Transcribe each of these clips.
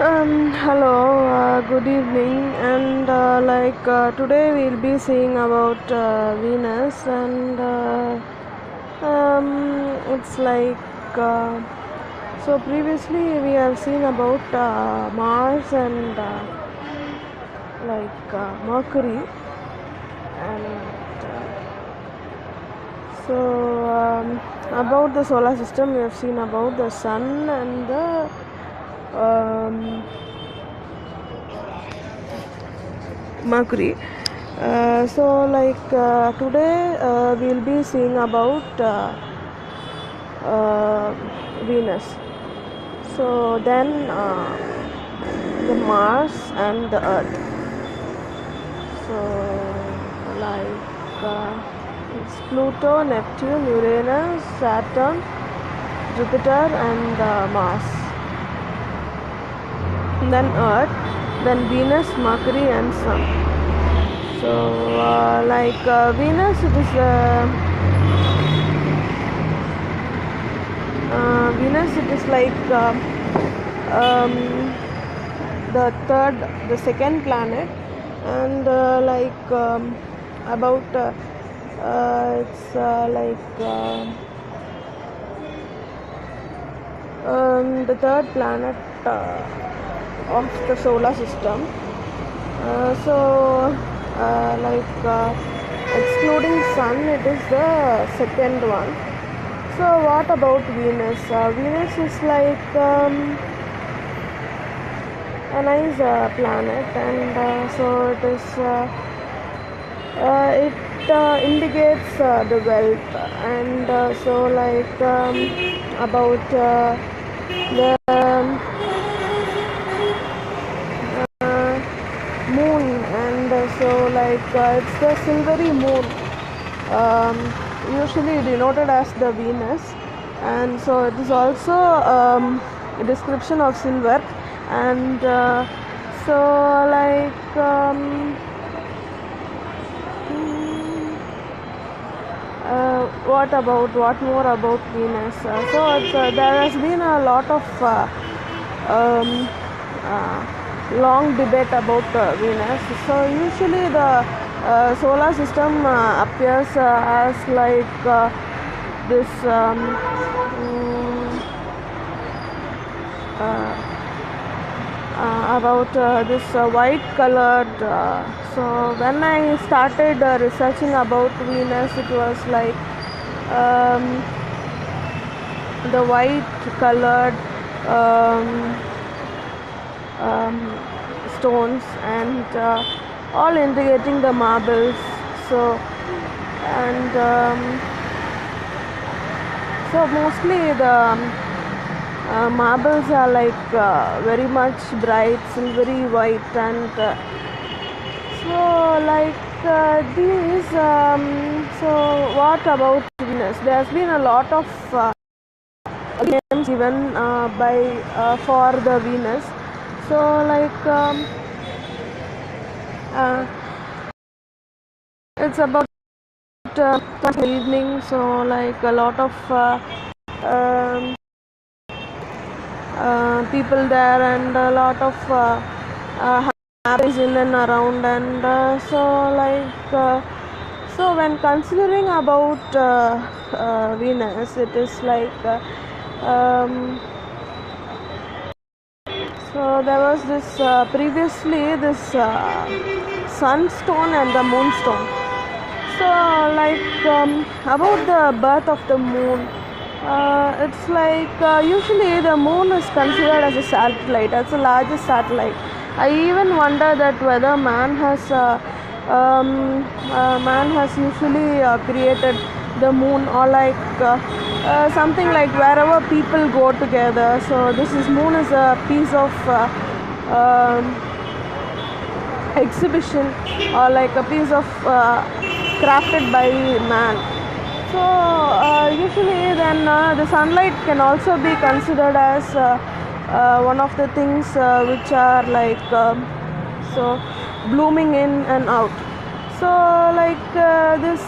Hello, good evening, and today we'll be seeing about Venus, and it's so previously we have seen about Mars and Mercury, and about the solar system we have seen about the Sun and the um, Mercury. Today we'll be seeing about Venus. So then the Mars and the Earth. So it's Pluto, Neptune, Uranus, Saturn, Jupiter, and Mars. And then Earth, then Venus, Mercury, and Sun. So Venus, it is the second planet, and about it's the third planet of the solar system. Excluding Sun, it is the second one. So what about Venus? Venus is a nice planet, and so it is. It indicates the wealth, and about the moon, and it's the silvery moon, usually denoted as the Venus, and so it is also a description of silver, and what more about Venus? There has been a lot of long debate about Venus. So usually the solar system appears as this about this white colored. So when I started researching about Venus, it was the white colored stones, and all indicating the marbles. So mostly the marbles are very much bright silvery white, and these so what about Venus? There has been a lot of names given for the Venus. So it's about evening, so a lot of people there, and a lot of happiness in and around, and so when considering about Venus, it is so there was this previously this sunstone and the moonstone. So about the birth of the moon, it's usually the moon is considered as a satellite, as the largest satellite. I even wonder that whether man has usually created the moon, or something like wherever people go together. So this moon is a piece of exhibition, or a piece of crafted by man. So usually then the sunlight can also be considered as one of the things which are so blooming in and out. So this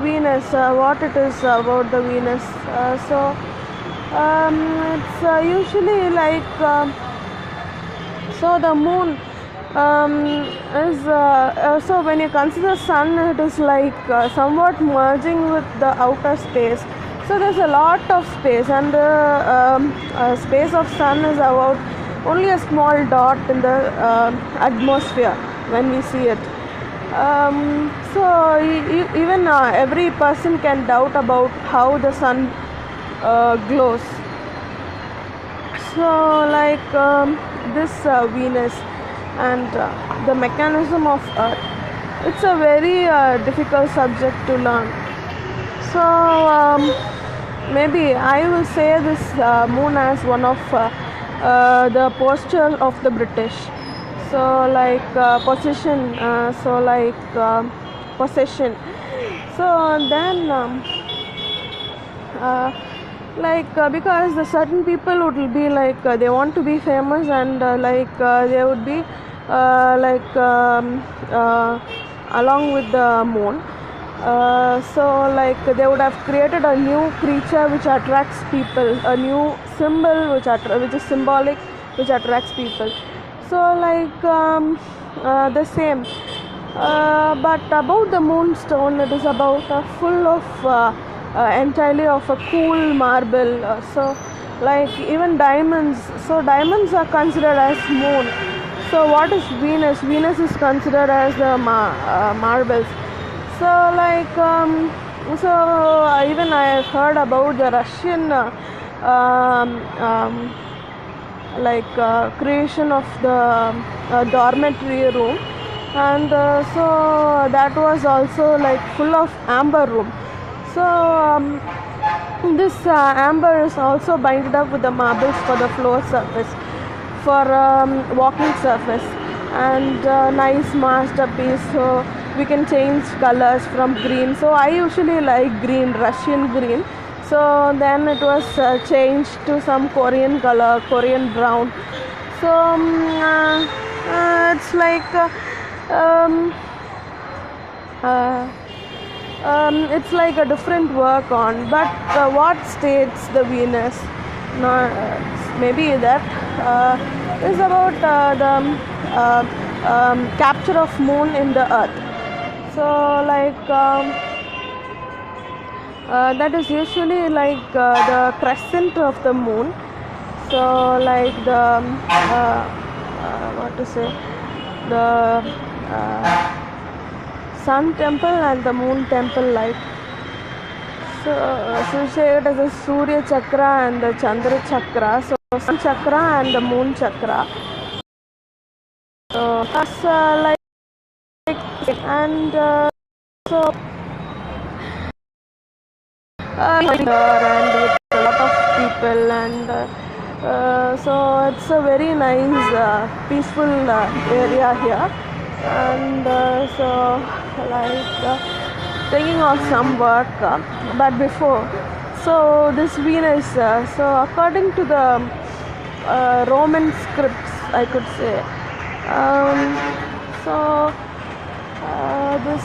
Venus, what it is about the Venus? It's usually So the moon is so when you consider sun, it is like somewhat merging with the outer space. So there's a lot of space, and the space of sun is about only a small dot in the atmosphere when we see it. So even every person can doubt about how the sun glows. So like this Venus and the mechanism of Earth, it's a very difficult subject to learn. So maybe I will say this moon as one of the posture of the British. So like possession, possession. So then because the certain people would be like they want to be famous, and they would be along with the moon. So like they would have created a new creature which attracts people, a new symbol which is symbolic, which attracts people. So like the same. But about the moonstone, it is about full of entirely of a cool marble. So like even diamonds. So diamonds are considered as moon. So what is Venus? Venus is considered as the marbles. So like even I have heard about the Russian creation of the dormitory room, and so that was also like full of amber room. So this amber is also binded up with the marbles for the floor surface, for walking surface, and nice masterpiece. So we can change colors from green. So I usually like green, Russian green. So then it was changed to some Korean color, Korean brown. So it's like it's like a different work on. But what states the Venus? No, maybe that is about the capture of moon in the earth. So like that is usually like the crescent of the moon. So like the what to say, the sun temple and the moon temple, like so say it as a Surya chakra and the Chandra chakra. So sun chakra and the moon chakra. So that's like and so and with a lot of people, and so it's a very nice peaceful area here. And so like taking off some work, but before, so this Venus, so according to the Roman scripts, I could say, so this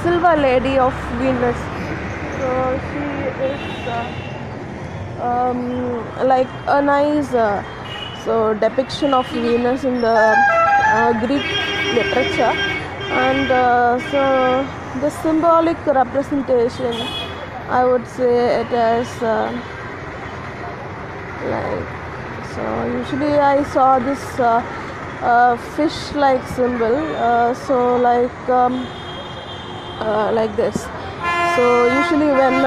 silver lady of Venus, so she is like a nice so depiction of Venus in the Greek literature, and so the symbolic representation, I would say it as like, so usually I saw this fish-like symbol, so like this. So usually when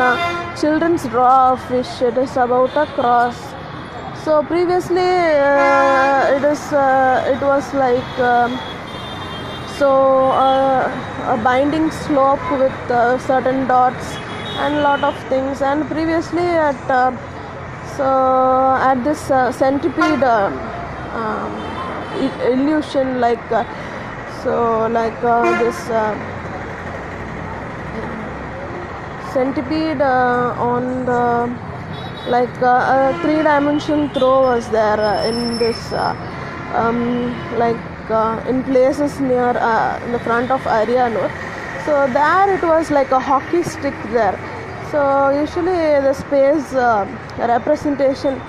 children draw a fish, it is about a cross. So previously it was like a binding slope with certain dots and lot of things. And previously at this centipede illusion, like this centipede on the like a three-dimension throw was there in this in places near in the front of Arianur. So there it was like a hockey stick there. So usually the space representation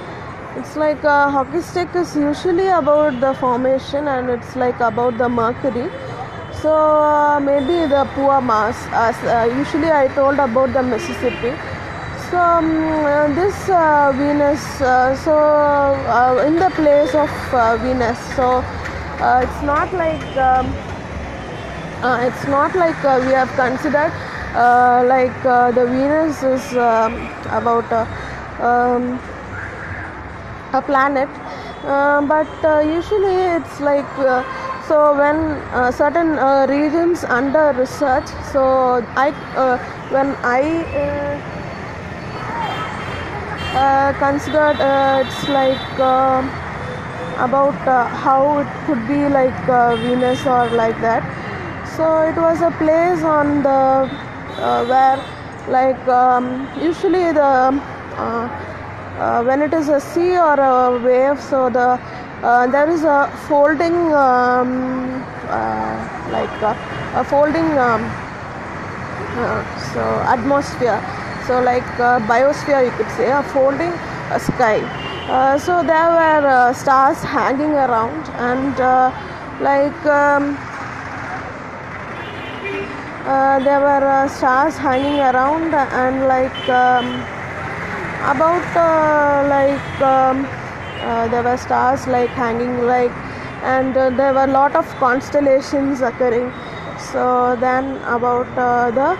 It's like a hockey stick is usually about the formation, and it's like about the Mercury. So maybe the poor Mars. As usually I told about the Mississippi. So this Venus. In the place of Venus. So it's not like we have considered the Venus is about a planet, but usually it's like so when certain regions under research. So I when I considered it's like about how it could be like Venus or like that. So it was a place on the where like usually the when it is a sea or a wave, so there is a folding a folding so atmosphere, so like biosphere you could say, a folding sky. So there were stars hanging around, and there were stars hanging around, and there were stars like hanging and there were a lot of constellations occurring. So then about the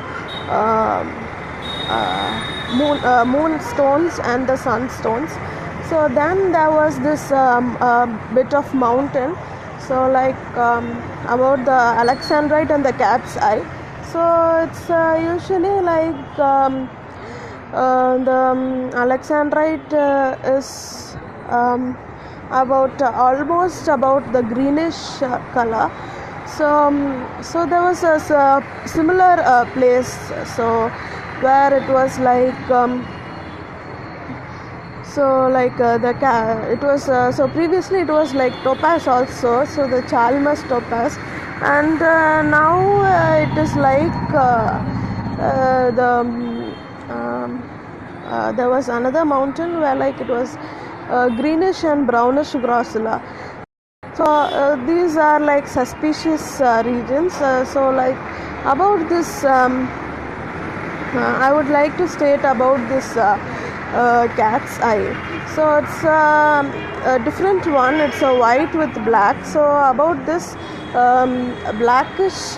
moon stones and the sun stones. So then there was this bit of mountain, so about the Alexandrite and the Cat's Eye. So it's usually the Alexandrite is about almost about the greenish color. So there was a similar place, so where it was it was so previously it was like topaz also, so the Chalmers topaz, and now it is there was another mountain where it was greenish and brownish grosula. So these are suspicious regions. So about this I would like to state about this Cat's Eye. So it's a different one. It's a white with black. So about this blackish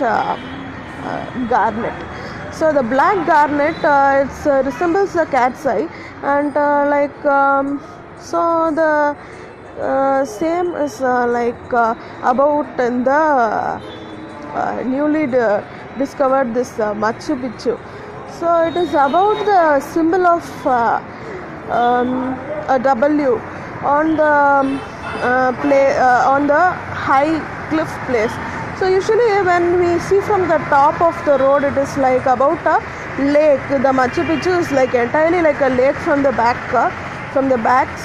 garnet. So the black garnet it resembles the cat's eye, and so the same is about in the newly discovered this Machu Picchu. So it is about the symbol of a W on the on the high cliff place. So usually when we see from the top of the road, it is about a lake. The Machu Picchu is entirely like a lake from the back.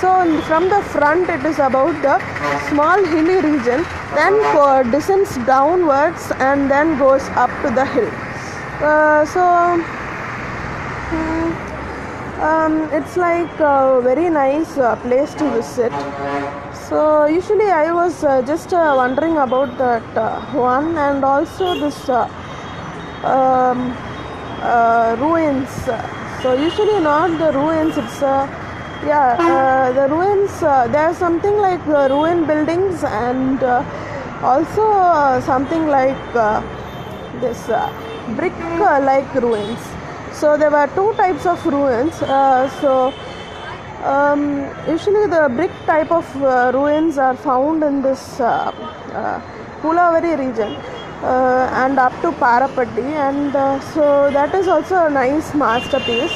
So from the front, it is about the small hilly region, then descends downwards and then goes up to the hill. It's a very nice place to visit. So usually I was just wondering about that one, and also this ruins. So usually not the ruins, it's the ruins. There's something like ruin buildings, and also something like this brick like ruins. So there were two types of ruins. Usually the brick type of ruins are found in this Pulavari region and up to Parapatti, and so that is also a nice masterpiece.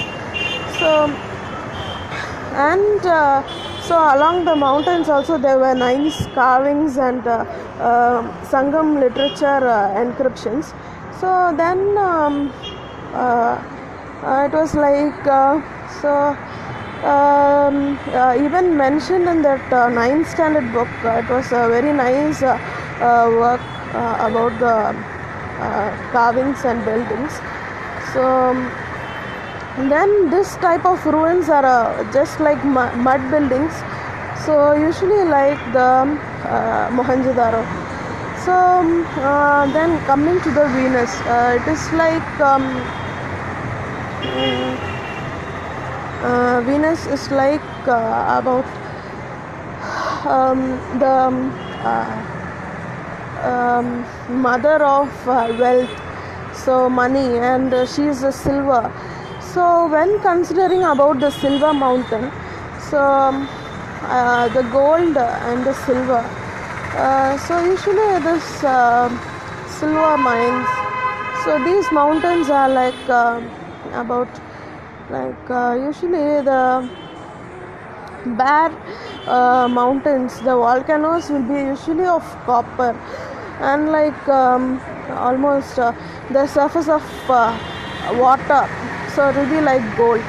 So along the mountains also there were nice carvings and Sangam literature inscriptions. So then it was even mentioned in that 9th standard book. It was a very nice work about the carvings and buildings. So then this type of ruins are just like mud buildings. So usually like the Mohenjo-daro. So then coming to the Venus, it is like Venus is like about the mother of wealth, so money, and she is a silver. So when considering about the silver mountain, so the gold and the silver, so usually this silver mines, so these mountains are like about like usually the bare mountains, the volcanoes will be usually of copper, and like almost the surface of water, so it will be like gold,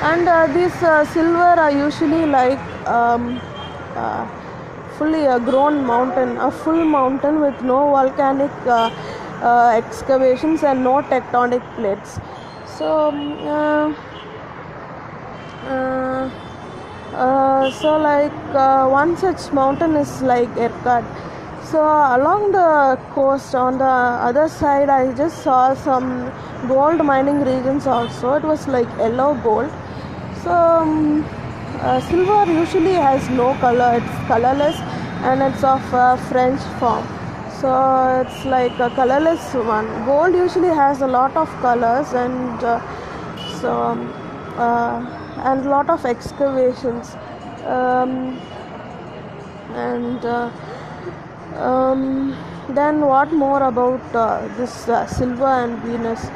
and these silver are usually like uh, fully a grown mountain, a full mountain with no volcanic excavations and no tectonic plates. So so like one such mountain is like Erkat. So along the coast on the other side, I just saw some gold mining regions also. It was like yellow gold. So silver usually has no color. It's colorless and it's of French form. So it's like a colorless one. Gold usually has a lot of colors, and so and lot of excavations, and then what more about this silver and Venus?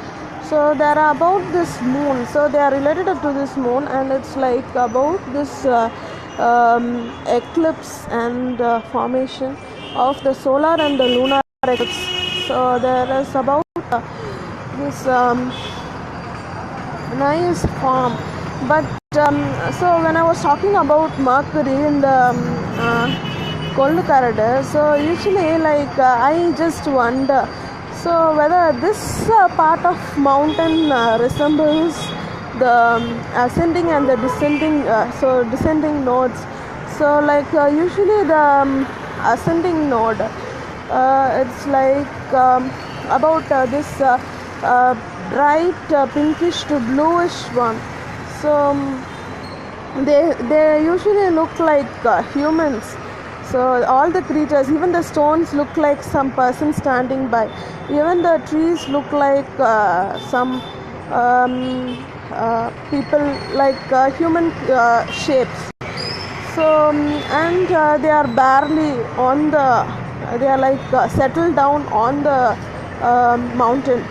So there are about this moon, so they are related to this moon, and it's like about this eclipse and formation of the solar and the lunar eclipse. So there is about this nice form, but so when I was talking about Mercury in the Kollukaradu, so usually like I just wonder, so whether this part of mountain resembles the ascending and the descending, so descending nodes. So like usually the ascending node, it's like about this bright pinkish to bluish one. So they usually look like humans. So all the creatures, even the stones look like some person standing by. Even the trees look like some people, like human shapes. So and they are barely on the, they are like settled down on the mountain.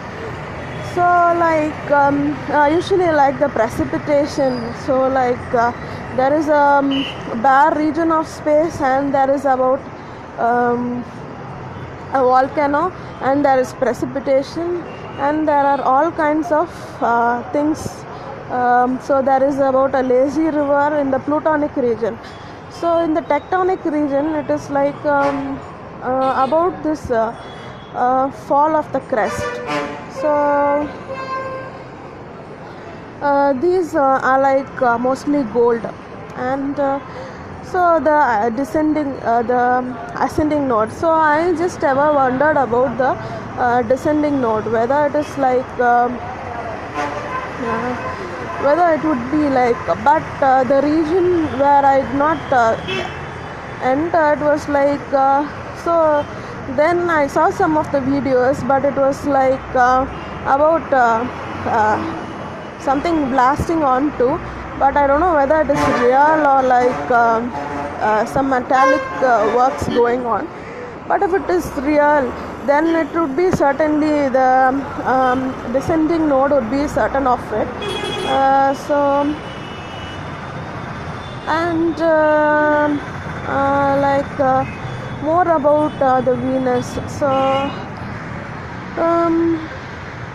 So like usually like the precipitation, so like there is a bare region of space, and there is about a volcano, and there is precipitation, and there are all kinds of things. So there is about a lazy river in the plutonic region. So in the tectonic region, it is like about this fall of the crest. So these are like mostly gold, and so the descending, the ascending node. So I just ever wondered about the descending node, whether it is like whether it would be like, but the region where I did not entered was like so. Then I saw some of the videos, but it was like about something blasting onto, but I don't know whether it is real or like some metallic works going on. But if it is real, then it would be certainly the descending node would be certain of it. So and like more about the Venus. So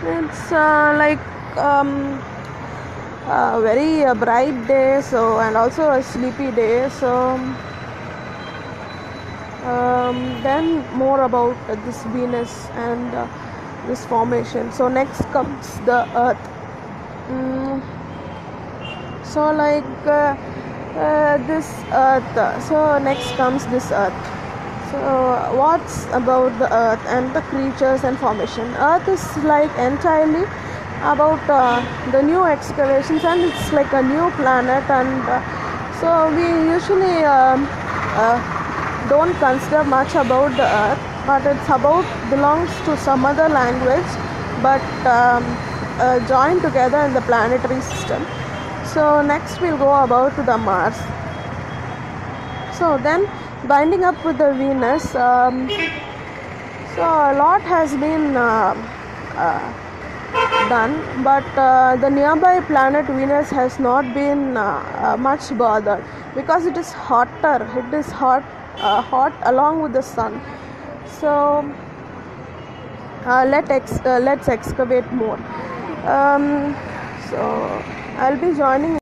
it's like a very bright day, so, and also a sleepy day. So then more about this Venus and this formation. So next comes the Earth. So like this earth. So next comes this earth. So what's about the earth and the creatures and formation? Earth is like entirely about the new excavations, and it's like a new planet, and so we usually don't consider much about the earth, but it's about belongs to some other language, but joined together in the planetary system. So next we'll go about to the Mars. So then binding up with the Venus, so a lot has been done, but the nearby planet Venus has not been much bothered because it is hotter. It is hot along with the sun. So let's excavate more. So I'll be joining